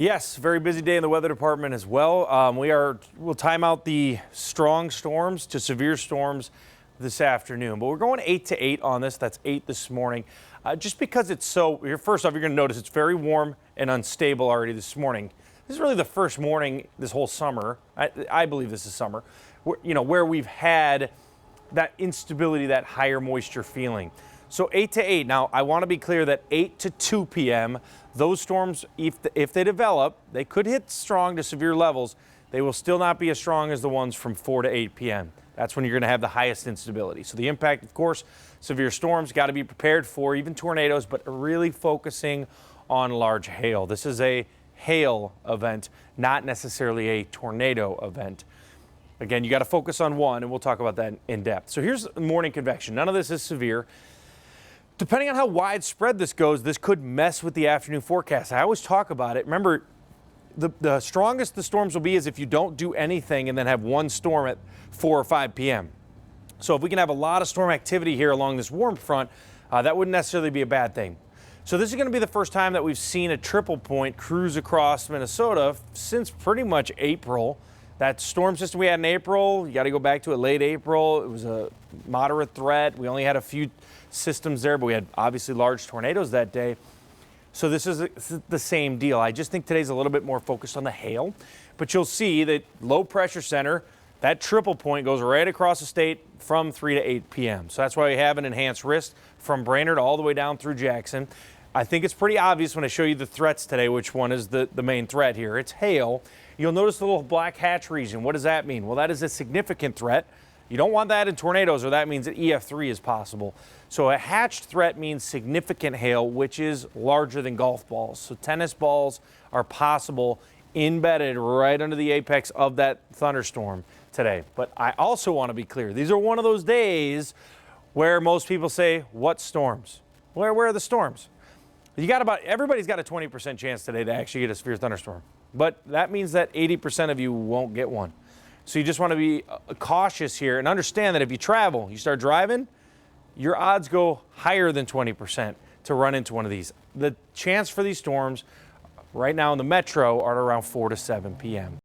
Yes, very busy day in the weather department as well. We'll time out the strong storms to severe storms this afternoon, but we're going 8 to 8 on this. That's 8 this morning. Just because it's first off, you're going to notice it's very warm and unstable already this morning. This is really the first morning this whole summer. I believe this is summer, where we've had that instability, that higher moisture feeling. So 8 to 8. Now, I want to be clear that 8 to 2 p.m., those storms, if they develop, they could hit strong to severe levels. They will still not be as strong as the ones from 4 to 8 p.m. That's when you're going to have the highest instability. So the impact, of course, severe storms, got to be prepared for, even tornadoes, but really focusing on large hail. This is a hail event, not necessarily a tornado event. Again, you got to focus on one, and we'll talk about that in depth. So here's morning convection. None of this is severe. Depending on how widespread this goes, this could mess with the afternoon forecast. I always talk about it. Remember, the strongest the storms will be is if you don't do anything and then have one storm at 4 or 5 p.m. So if we can have a lot of storm activity here along this warm front, that wouldn't necessarily be a bad thing. So this is going to be the first time that we've seen a triple point cruise across Minnesota since pretty much April. That storm system we had in April, you got to go back to it late April. It was a moderate threat. We only had a few systems there, but we had obviously large tornadoes that day. So this is the same deal. I just think today's a little bit more focused on the hail, but you'll see that low pressure center, that triple point goes right across the state from 3 to 8 p.m. So that's why we have an enhanced risk from Brainerd all the way down through Jackson. I think it's pretty obvious when I show you the threats today, which one is the main threat here. It's hail. You'll notice the little black hatch region. What does that mean? Well, that is a significant threat. You don't want that in tornadoes, or that means that EF3 is possible. So a hatched threat means significant hail, which is larger than golf balls. So tennis balls are possible embedded right under the apex of that thunderstorm today. But I also want to be clear. These are one of those days where most people say, what storms? Where are the storms? Everybody's got a 20% chance today to actually get a severe thunderstorm. But that means that 80% of you won't get one. So you just want to be cautious here and understand that if you travel, you start driving, your odds go higher than 20% to run into one of these. The chance for these storms right now in the metro are around 4 to 7 p.m.